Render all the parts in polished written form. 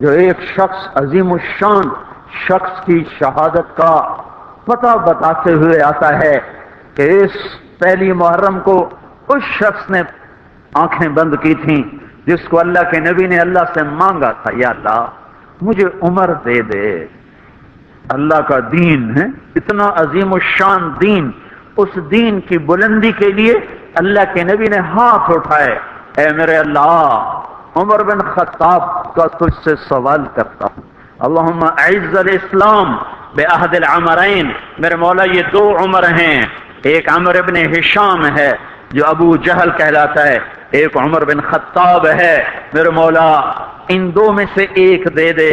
جو ایک شخص عظیم الشان شخص کی شہادت کا پتہ بتاتے ہوئے آتا ہے کہ اس پہلی محرم کو اس شخص نے آنکھیں بند کی تھیں جس کو اللہ کے نبی نے اللہ سے مانگا تھا، یا اللہ مجھے عمر دے دے۔ اللہ کا دین ہے اتنا عظیم الشان دین، اس دین کی بلندی کے لیے اللہ کے نبی نے ہاتھ اٹھائے، اے میرے اللہ عمر بن خطاب کا تجھ سے سوال کرتا ہوں، اللہم اعز الاسلام بعہد العمرین، میرے مولا یہ دو عمر ہیں، ایک عمر بن ہشام ہے جو ابو جہل کہلاتا ہے، ایک عمر بن خطاب ہے، میرے مولا ان دو میں سے ایک دے دے۔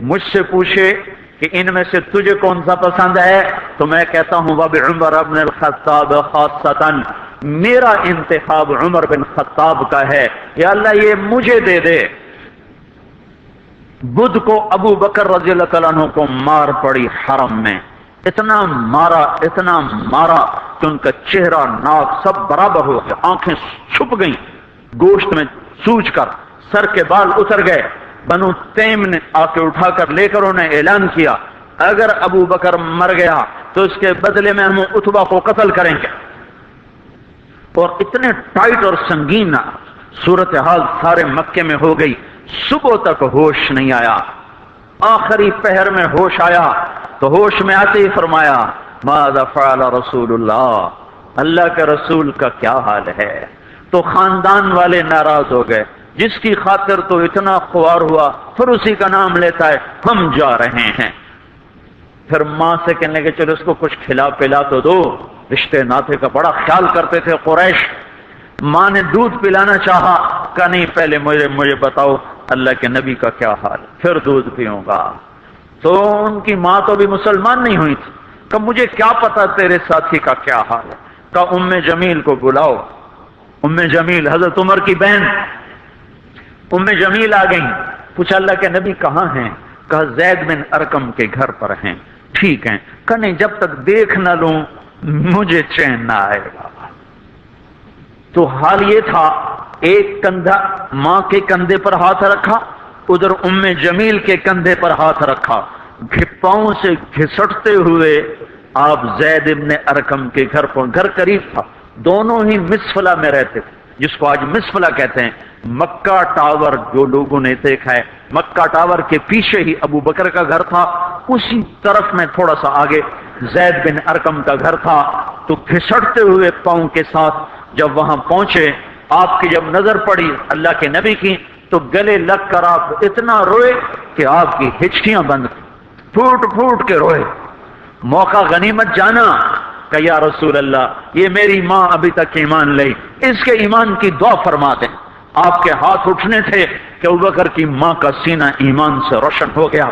مجھ سے پوچھے کہ ان میں سے تجھے کون سا پسند ہے تو میں کہتا ہوں وبعمر بن الخطاب خاصتاً، میرا انتخاب عمر بن خطاب کا ہے، یا اللہ یہ مجھے دے دے۔ بدھ کو ابو بکر رضی اللہ تعالیٰ عنہ کو مار پڑی حرم میں، اتنا مارا کہ ان کا چہرہ ناک سب برابر ہو گیا، آنکھیں چھپ گئیں گوشت میں سوج کر، سر کے بال اتر گئے۔ بنو تیم نے آ کے اٹھا کر لے کر انہیں اعلان کیا اگر ابو بکر مر گیا تو اس کے بدلے میں ہم اتبا کو قتل کریں گے، اور اتنے ٹائٹ اور سنگین صورتحال سارے مکے میں ہو گئی، صبح تک ہوش نہیں آیا، آخری پہر میں ہوش آیا تو ہوش میں آتے ہی فرمایا ماذا فعل رسول اللہ، اللہ کے رسول کا کیا حال ہے۔ تو خاندان والے ناراض ہو گئے، جس کی خاطر تو اتنا خوار ہوا پھر اسی کا نام لیتا ہے، ہم جا رہے ہیں۔ پھر ماں سے کہنے لگے چلو اس کو کچھ کھلا پلا تو دو، رشتے ناطے کا بڑا خیال کرتے تھے قریش۔ ماں نے دودھ پلانا چاہا، کہا نہیں پہلے مجھے بتاؤ اللہ کے نبی کا کیا حال، پھر دودھ پیوں گا۔ تو ان کی ماں تو بھی مسلمان نہیں ہوئی تھی، کہ مجھے کیا پتا تیرے ساتھی کا کیا حال ہے۔ کہا ام جمیل کو بلاؤ۔ ام جمیل حضرت عمر کی بہن ام جمیل آ گئیں، پوچھا اللہ کے نبی کہاں ہیں؟ کہا زید بن ارقم کے گھر پر ہیں۔ ٹھیک ہیں، کہا نہیں جب تک دیکھ نہ لوں مجھے چین نہ آئے گا۔ تو حال یہ تھا، ایک کندھا ماں کے کندھے پر ہاتھ رکھا، ادھر ام جمیل کے کندھے پر ہاتھ رکھا، پاؤں سے گھسٹتے ہوئے آپ زید بن ارقم کے گھر پر، گھر قریب تھا، دونوں ہی مسفلہ میں رہتے تھے، جس کو آج مسفلہ کہتے ہیں۔ مکہ ٹاور جو لوگوں نے دیکھا ہے، مکہ ٹاور کے پیچھے ہی ابو بکر کا گھر تھا، اسی طرف میں تھوڑا سا آگے زید بن ارقم کا گھر تھا۔ تو گھسٹتے ہوئے پاؤں کے ساتھ جب وہاں پہنچے، آپ کی جب نظر پڑی اللہ کے نبی کی تو گلے لگ کر آپ اتنا روئے کہ آپ کی ہچکیاں بند، پھوٹ پھوٹ کے روئے۔ موقع غنیمت جانا کہ یا رسول اللہ یہ میری ماں ابھی تک ایمان لئی، اس کے ایمان کی دعا فرما دیں۔ آپ کے ہاتھ اٹھنے تھے کہ ابوبکر کی ماں کا سینہ ایمان سے روشن ہو گیا۔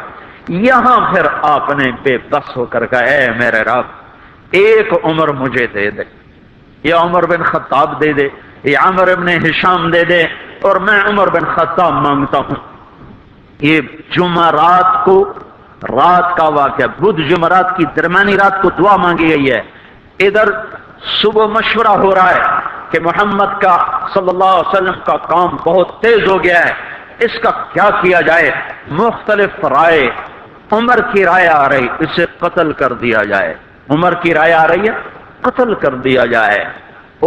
یہاں پھر آپ نے بے بس ہو کر کہا اے میرے رب ایک عمر مجھے دے دے، یا عمر بن خطاب دے دے، یا عمر بن ہشام دے دے، اور میں عمر بن خطاب مانگتا ہوں۔ یہ جمعرات کو رات کا واقعہ، بدھ جمعرات کی درمیانی رات کو دعا مانگی گئی ہے۔ ادھر صبح مشورہ ہو رہا ہے کہ محمد کا صلی اللہ علیہ وسلم کا کام بہت تیز ہو گیا ہے، اس کا کیا کیا جائے؟ مختلف رائے، عمر کی رائے آ رہی اسے قتل کر دیا جائے، عمر کی رائے آ رہی ہے قتل کر دیا جائے۔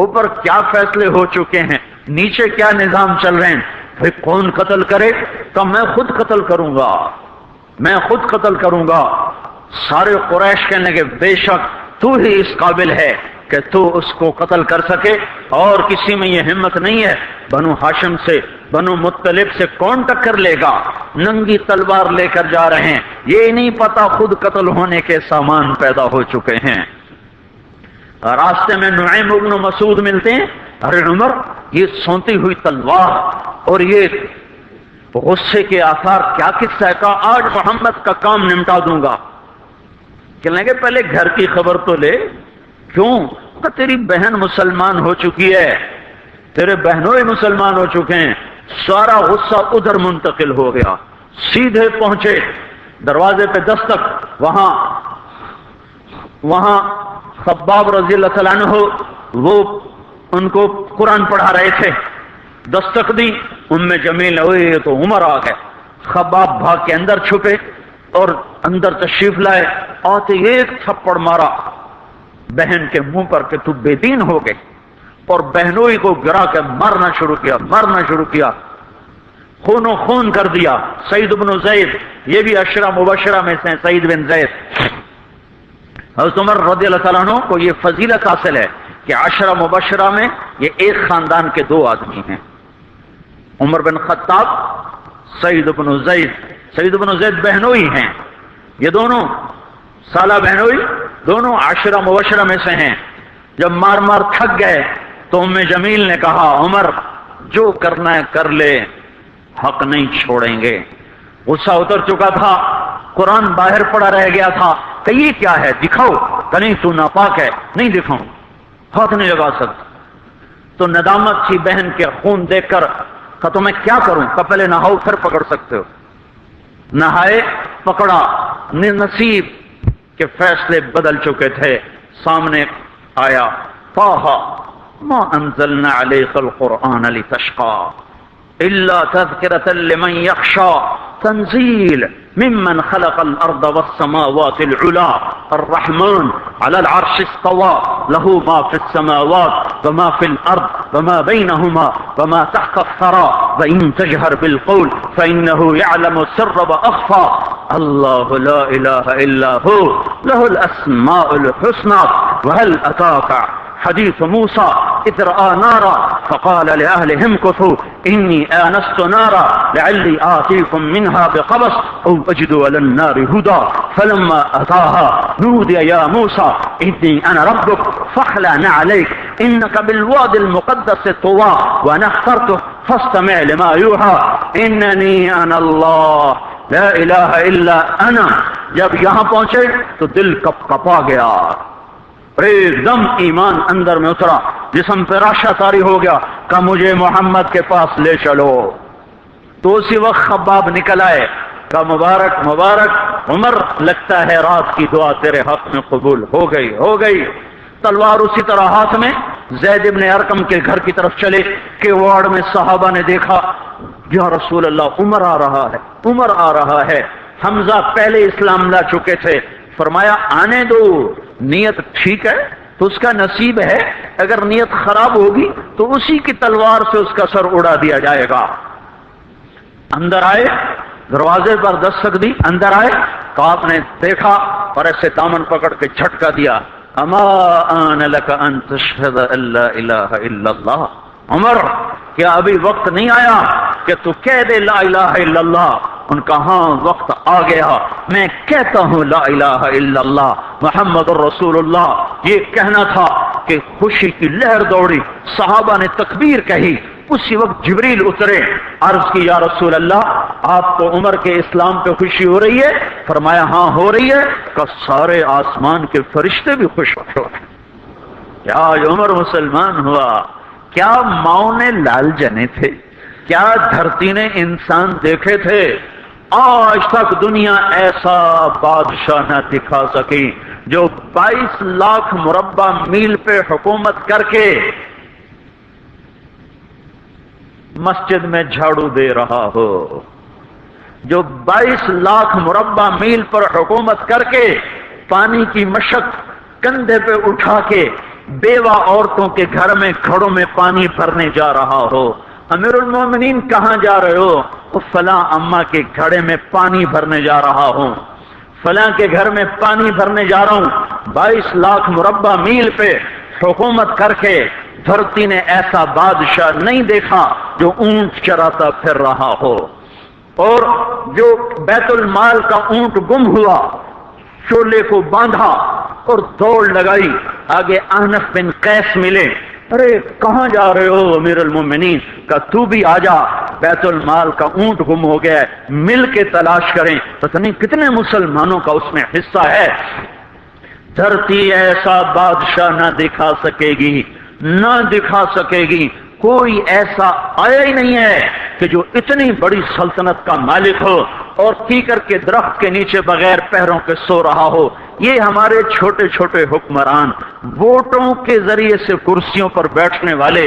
اوپر کیا فیصلے ہو چکے ہیں، نیچے کیا نظام چل رہے ہیں، پھر کون قتل کرے؟ تو میں خود قتل کروں گا، میں خود قتل کروں گا۔ سارے قریش کہنے لگے بے شک تو ہی اس قابل ہے کہ تو اس کو قتل کر سکے، اور کسی میں یہ ہمت نہیں ہے۔ بنو ہاشم سے، بنو مطلب سے کون ٹکر لے گا؟ ننگی تلوار لے کر جا رہے ہیں، یہ نہیں پتا خود قتل ہونے کے سامان پیدا ہو چکے ہیں۔ راستے میں نعیم بن مسعود ملتے ہیں، ارے عمر یہ سونتی ہوئی تلوار اور یہ غصے کے آثار کیا قصہ ہے؟ کہا آج محمد کا کام نمٹا دوں گا۔ کہنے لگے پہلے گھر کی خبر تو لے۔ کیوں؟ کہ تیری بہن مسلمان ہو چکی ہے، تیرے بہنوں ہی مسلمان ہو چکے ہیں۔ سارا غصہ ادھر منتقل ہو گیا، سیدھے پہنچے دروازے پہ دستک، وہاں خباب رضی اللہ تعالیٰ عنہ وہ ان کو قرآن پڑھا رہے تھے، دستک دی، ام جمیل ہوئی تو عمر آ گئے، خباب بھاگ کے اندر چھپے اور اندر تشریف لائے، آتے ایک تھپڑ مارا بہن کے منہ پر کہ تو بے دین ہو گئے، اور بہنوئی کو گرا کے مارنا شروع کیا، خون و خون کر دیا۔ سعید بن زید، یہ بھی عشرہ مبشرہ میں سے سعید بن زید۔ حضرت عمر رضی اللہ تعالیٰ عنہ کو یہ فضیلت حاصل ہے کہ عشرہ مبشرہ میں یہ ایک خاندان کے دو آدمی ہیں، عمر بن خطاب، سعید بن زید۔ سعید بن زید بہنوئی ہیں، یہ دونوں سالہ بہنوئی، دونوں عشرہ مبشرہ میں سے ہیں۔ جب مار مار تھک گئے تو ام جمیل نے کہا عمر جو کرنا ہے کر لے، حق نہیں چھوڑیں گے۔ غصہ اتر چکا تھا، قرآن باہر پڑا رہ گیا تھا کہ یہ کیا ہے، دکھاؤ کہ نہیں تو ناپاک ہے، نہیں دکھاؤں، ہاتھ نہیں لگا سکتا۔ تو ندامت تھی بہن کے خون دیکھ کر کہ تو میں کیا کروں، کہ پہلے نہاؤ پھر پکڑ سکتے ہو۔ نہائے، پکڑا، نصیب کے فیصلے بدل چکے تھے۔ سامنے آیا طٰہ ما انزلنا علیک القرآن لتشقى الا تذکرۃ لمن یخشى تنزیل ممن خلق الارض والسماوات العلی الرحمن على العرش استوى له ما في السماوات وما في الارض وما بينهما وما تحت الثرى وان تجهر بالقول فانه يعلم السر واخفى الله لا اله الا هو له الاسماء الحسنى وهل اتاك حديث موسى إذ رأى نارا فقال لأهلهم كثوا إني آنست نارا لعلي آتيكم منها بقبس أو أجد على النار هدى فلما أتاها نودي يا موسى إني أنا ربك فاخلع عليك إنك بالواد المقدس طوى وأنا اخترتك فاستمع لما يوحى إنني أنا الله لا إله إلا أنا۔ جب یہاں پہنچے تو دل کپا گیا، ایک دم ایمان اندر میں اترا، جسم پہ راشا طاری ہو گیا کہ مجھے محمد کے پاس لے چلو۔ تو اسی وقت خباب نکل آئے کہ مبارک مبارک عمر، لگتا ہے رات کی دعا تیرے حق میں قبول ہو گئی۔ تلوار اسی طرح ہاتھ میں زید ابن ارقم کے گھر کی طرف چلے کہ وارڈ میں صحابہ نے دیکھا یا رسول اللہ عمر آ رہا ہے۔ حمزہ پہلے اسلام لا چکے تھے، فرمایا آنے دو، نیت ٹھیک ہے تو اس کا نصیب ہے، اگر نیت خراب ہوگی تو اسی کی تلوار سے اس کا سر اڑا دیا جائے گا۔ اندر آئے، دروازے پر دستک دی، اندر آئے تو آپ نے دیکھا اور ایسے دامن پکڑ کے جھٹکا دیا، اما آن لک ان تشہد ان لا الہ الا اللہ، عمر کیا ابھی وقت نہیں آیا کہ تو کہہ دے لا الہ الا اللہ؟ ان کا ہاں وقت آ گیا، میں کہتا ہوں لا الہ الا اللہ محمد الرسول اللہ۔ یہ کہنا تھا کہ خوشی کی لہر دوڑی، صحابہ نے تکبیر کہی، اسی وقت جبریل اترے، عرض کی یا رسول اللہ آپ کو عمر کے اسلام پہ خوشی ہو رہی ہے؟ فرمایا ہاں ہو رہی ہے، کہ سارے آسمان کے فرشتے بھی خوش ہو رہے۔ کیا عمر مسلمان ہوا، کیا ماؤں نے لال جنے تھے، کیا دھرتی نے انسان دیکھے تھے، آج تک دنیا ایسا بادشاہ نہ دکھا سکی جو 22 لاکھ مربع میل پہ حکومت کر کے مسجد میں جھاڑو دے رہا ہو، جو 22 لاکھ مربع میل پر حکومت کر کے پانی کی مشق کندھے پہ اٹھا کے بیوہ عورتوں کے گھر میں گھڑوں میں پانی بھرنے جا رہا ہو۔ امیر المومنین کہاں جا رہے ہو؟ فلاں اماں کے گھڑے میں پانی بھرنے جا رہا ہوں، فلاں کے گھر میں پانی بھرنے جا رہا ہوں۔ 22 لاکھ مربع میل پہ حکومت کر کے دھرتی نے ایسا بادشاہ نہیں دیکھا جو اونٹ چراتا پھر رہا ہو، اور جو بیت المال کا اونٹ گم ہوا، چولے کو باندھا اور دوڑ لگائی، آگے احنف بن قیس ملے، ارے کہاں جا رہے ہو امیر المومنین؟ کہ تو بھی آ جا، بیت المال کا اونٹ گم ہو گیا ہے، مل کے تلاش کریں۔ پتہ نہیں کتنے مسلمانوں کا اس میں حصہ ہے۔ دھرتی ایسا بادشاہ نہ دکھا سکے گی، کوئی ایسا آیا ہی نہیں ہے کہ جو اتنی بڑی سلطنت کا مالک ہو اور کیکر کے درخت کے نیچے بغیر پیروں کے سو رہا ہو۔ یہ ہمارے چھوٹے چھوٹے حکمران، ووٹوں کے ذریعے سے کرسیوں پر بیٹھنے والے،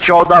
14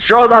14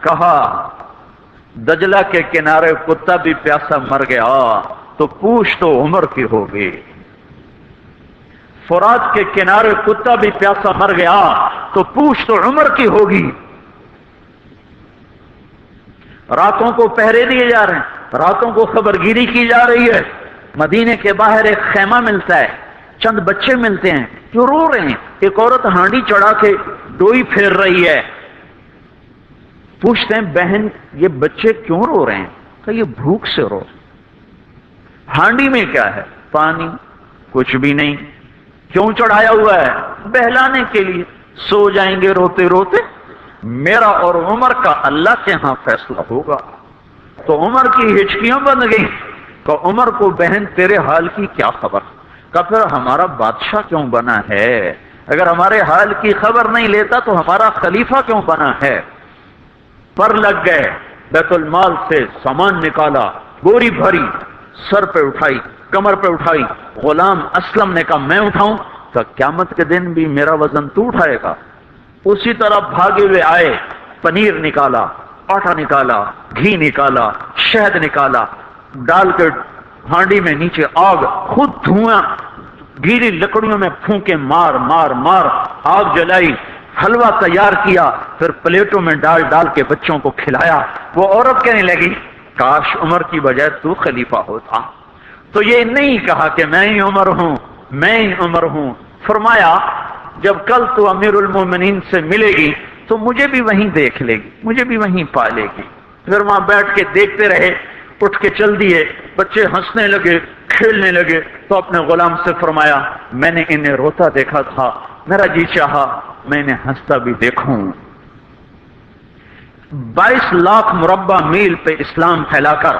کہا دجلہ کے کنارے کتا بھی پیاسا مر گیا تو پوچھ تو عمر کی ہوگی، فرات کے کنارے کتا بھی پیاسا مر گیا تو پوچھ تو عمر کی ہوگی۔ راتوں کو پہرے دیے جا رہے ہیں، راتوں کو خبرگیری کی جا رہی ہے، مدینے کے باہر ایک خیمہ ملتا ہے، چند بچے ملتے ہیں جو رو رہے ہیں، ایک عورت ہانڈی چڑھا کے ڈوئی پھیر رہی ہے، پوچھتے ہیں بہن یہ بچے کیوں رو رہے ہیں؟ کہ یہ بھوک سے رو رہے ہیں۔ ہانڈی میں کیا ہے؟ پانی، کچھ بھی نہیں۔ کیوں چڑھایا ہوا ہے؟ بہلانے کے لیے، سو جائیں گے روتے روتے، میرا اور عمر کا اللہ کے ہاں فیصلہ ہوگا۔ تو عمر کی ہچکیاں بند گئیں کہ عمر کو بہن تیرے حال کی کیا خبر؟ کہ پھر ہمارا بادشاہ کیوں بنا ہے؟ اگر ہمارے حال کی خبر نہیں لیتا تو ہمارا خلیفہ کیوں بنا ہے؟ پر لگ گئے، بیت المال سے سامان نکالا، بوری بھری، سر پہ اٹھائی، کمر پہ اٹھائی۔ غلام اسلم نے کہا میں اٹھاؤں؟ تو قیامت کے دن بھی میرا وزن تو اٹھائے گا۔ اسی طرح بھاگے ہوئے آئے، پنیر نکالا، آٹا نکالا، گھی نکالا، شہد نکالا، ڈال کے ہانڈی میں نیچے آگ، خود دھواں گیلی لکڑیوں میں پھونکے مار مار مار آگ جلائی، حلوہ تیار کیا، پھر پلیٹوں میں ڈال ڈال کے بچوں کو کھلایا۔ وہ عورت کہنے لگی کاش عمر کی بجائے تو خلیفہ ہوتا۔ تو یہ نہیں کہا کہ میں ہی عمر ہوں، میں ہی عمر ہوں۔ فرمایا جب کل تو امیر المومنین سے ملے گی تو مجھے بھی وہیں دیکھ لے گی، مجھے بھی وہیں پا لے گی۔ پھر وہاں بیٹھ کے دیکھتے رہے، اٹھ کے چل دیے، بچے ہنسنے لگے، کھیلنے لگے۔ تو اپنے غلام سے فرمایا میں نے انہیں روتا دیکھا تھا، میرا جی چاہا میں انہیں ہنستا بھی دیکھوں۔ 22 لاکھ مربع میل پہ اسلام پھیلا کر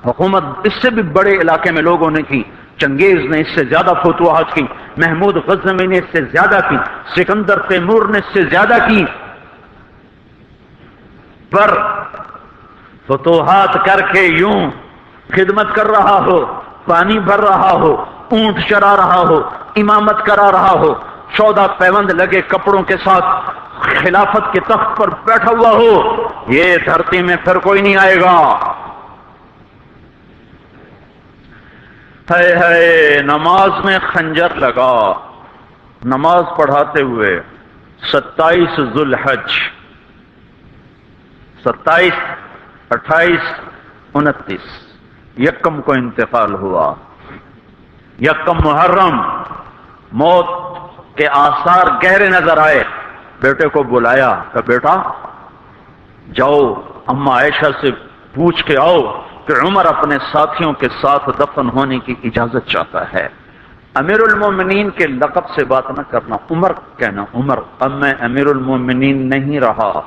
حکومت اس سے بھی بڑے علاقے میں لوگوں نے کی، چنگیز نے اس سے زیادہ فتوحات کی، محمود غزنوی نے اس سے زیادہ کی، سکندر تیمور نے اس سے زیادہ کی، پر فتوحات کر کے یوں خدمت کر رہا ہو، پانی بھر رہا ہو، اونٹ چرا رہا ہو، امامت کرا رہا ہو، 14 پیوند لگے کپڑوں کے ساتھ خلافت کے تخت پر بیٹھا ہوا ہو، یہ دھرتی میں پھر کوئی نہیں آئے گا۔ ہے نماز میں خنجر لگا، نماز پڑھاتے ہوئے 27 ذوالحج، 27، 28، 29 یکم کو انتقال ہوا۔ یکم محرم موت کے آثار گہرے نظر آئے، بیٹے کو بلایا کہ بیٹا جاؤ اما عائشہ سے پوچھ کے آؤ کہ عمر اپنے ساتھیوں کے ساتھ دفن ہونے کی اجازت چاہتا ہے۔ امیر المومنین کے لقب سے بات نہ کرنا، عمر کہنا، عمر، اب میں امیر المومنین نہیں رہا۔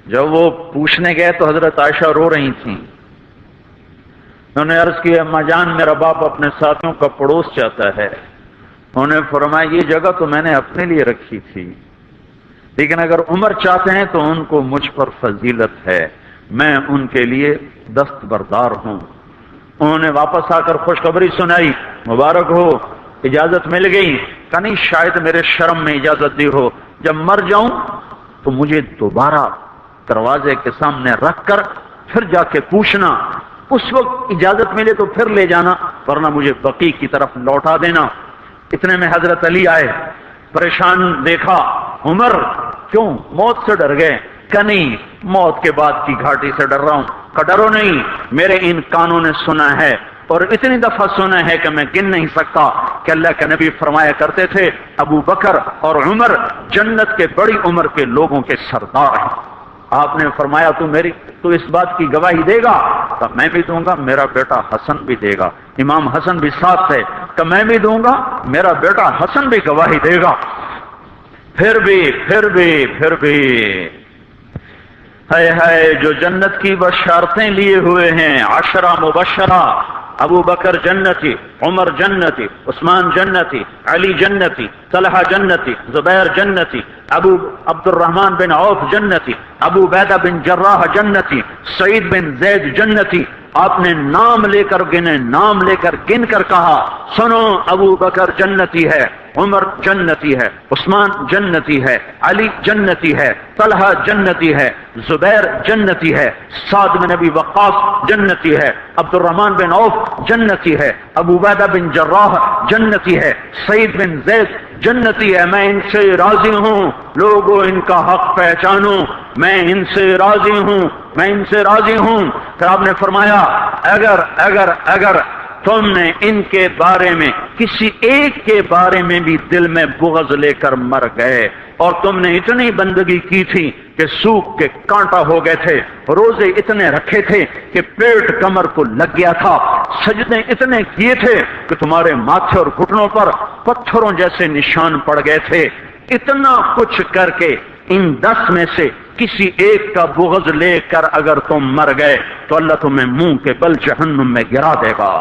جب وہ پوچھنے گئے تو حضرت عائشہ رو رہی تھیں، انہوں نے عرض کی اما جان میرا باپ اپنے ساتھیوں کا پڑوس چاہتا ہے۔ انہوں نے فرمایا یہ جگہ تو میں نے اپنے لیے رکھی تھی، لیکن اگر عمر چاہتے ہیں تو ان کو مجھ پر فضیلت ہے، میں ان کے لیے دستبردار ہوں۔ انہوں نے واپس آ کر خوشخبری سنائی، مبارک ہو اجازت مل گئی۔ کہ نہیں شاید میرے شرم میں اجازت دی ہو، جب مر جاؤں تو مجھے دوبارہ دروازے کے سامنے رکھ کر پھر جا کے پوچھنا، اس وقت اجازت ملے تو پھر لے جانا، ورنہ مجھے بقیع کی طرف لوٹا دینا۔ اتنے میں حضرت علی آئے، پریشان دیکھا، عمر کیوں موت سے ڈر گئے؟ کہ نہیں موت کے بعد کی گھاٹی سے ڈر رہا ہوں۔ کہ ڈرو نہیں، میرے ان کانوں نے سنا ہے اور اتنی دفعہ سنا ہے کہ میں گن نہیں سکتا کہ اللہ کے نبی فرمایا کرتے تھے ابو بکر اور عمر جنت کے بڑی عمر کے لوگوں کے سردار ہیں۔ آپ نے فرمایا تو اس بات کی گواہی دے گا؟ تو میں بھی دوں گا، میرا بیٹا حسن بھی دے گا۔ امام حسن بھی ساتھ تھے، تو میں بھی دوں گا، میرا بیٹا حسن بھی گواہی دے گا۔ پھر بھی ہے جو جنت کی بشارتیں لیے ہوئے ہیں، 10 مبشرہ، ابو بکر جنتی، عمر جنتی، عثمان جنتی، علی جنتی، طلحہ جنتی، زبیر جنتی، ابو عبد الرحمن بن عوف جنتی، ابو عبیدہ بن جراح جنتی، سعید بن زید جنتی، آپ نے نام لے کر گنے، نام لے کر گن کر کہا سنو ابو بکر جنتی ہے، عمر جنتی ہے، عثمان جنتی ہے، علی جنتی ہے، طلحہ جنتی ہے، زبیر جنتی ہے، سعد بن ابی وقاص جنتی ہے، عبد الرحمن بن عوف جنتی ہے، ابو عبیدہ بن جراح جنتی ہے، سعید بن زید جنتی ہے، میں ان سے راضی ہوں، لوگوں ان کا حق پہچانو، میں ان سے راضی ہوں، میں ان سے راضی ہوں۔ پھر آپ نے فرمایا اگر تم نے ان کے بارے میں کسی ایک کے بارے میں بھی دل میں بغض لے کر مر گئے، اور تم نے اتنی بندگی کی تھی کہ سوکھ کے کانٹا ہو گئے تھے، روزے اتنے رکھے تھے کہ پیٹ کمر کو لگ گیا تھا، سجدے اتنے کیے تھے کہ تمہارے ماتھے اور گھٹنوں پر پتھروں جیسے نشان پڑ گئے تھے، اتنا کچھ کر کے ان 10 میں سے کسی ایک کا بغض لے کر اگر تم مر گئے تو اللہ تمہیں منہ کے بل جہنم میں گرا دے گا۔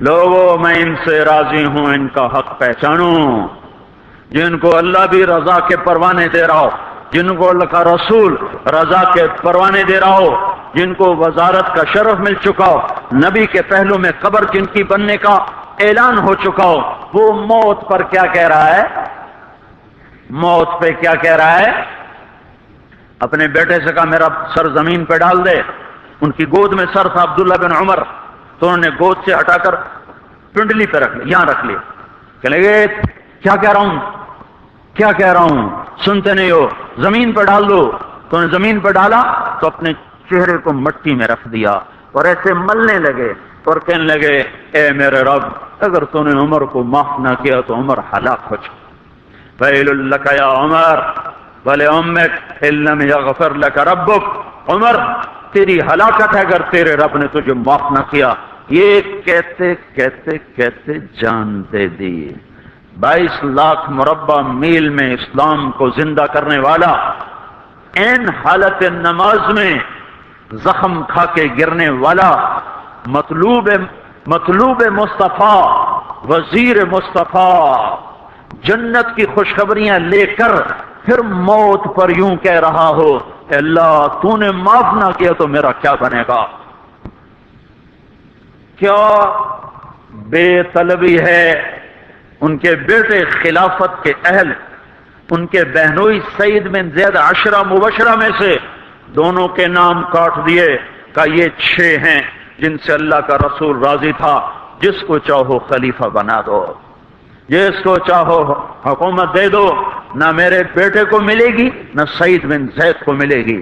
لوگوں میں ان سے راضی ہوں، ان کا حق پہچانو، جن کو اللہ بھی رضا کے پروانے دے رہا ہو، جن کو اللہ کا رسول رضا کے پروانے دے رہا ہو، جن کو وزارت کا شرف مل چکا ہو، نبی کے پہلو میں قبر جن کی بننے کا اعلان ہو چکا ہو، وہ موت پر کیا کہہ رہا ہے؟ موت پہ کیا کہہ رہا ہے؟ اپنے بیٹے سے کہا میرا سر زمین پہ ڈال دے، ان کی گود میں سر تھا عبداللہ بن عمر، تو انہوں نے گود سے ہٹا کر پنڈلی پہ رکھ لیا، یہاں رکھ لیا، کہ لگے کیا کہہ رہا ہوں، کیا کہہ رہا ہوں، سنتے نہیں ہو، زمین پہ ڈال دو۔ تو انہوں نے زمین پہ ڈالا تو اپنے چہرے کو مٹی میں رکھ دیا اور ایسے ملنے لگے اور کہنے لگے اے میرے رب، اگر تو نے عمر کو معاف نہ کیا تو عمر ہلاک ہو جائے۔ ویل لک یا عمر ولامک ان لم یغفر لک ربک، عمر تیری ہلاکت ہے اگر تیرے رب نے تجھے معاف نہ کیا۔ یہ کہتے کہتے کہتے جان دے دی۔ 22 لاکھ مربع میل میں اسلام کو زندہ کرنے والا این حالت نماز میں زخم کھا کے گرنے والا، مطلوب مصطفیٰ، وزیر مصطفیٰ، جنت کی خوشخبریاں لے کر پھر موت پر یوں کہہ رہا ہو اے اللہ تو نے معاف نہ کیا تو میرا کیا بنے گا۔ کیا بے طلبی ہے۔ ان کے بیٹے خلافت کے اہل، ان کے بہنوئی سعید بن زید 10 مبشرہ میں سے دونوں کے نام کاٹ دیے، کہ یہ 6 ہیں جن سے اللہ کا رسول راضی تھا، جس کو چاہو خلیفہ بنا دو، جس کو چاہو حکومت دے دو، نہ میرے بیٹے کو ملے گی نہ سعید بن زید کو ملے گی۔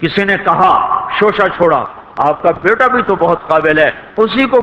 کسی نے کہا شوشہ چھوڑا، آپ کا بیٹا بھی تو بہت قابل ہے، اسی کو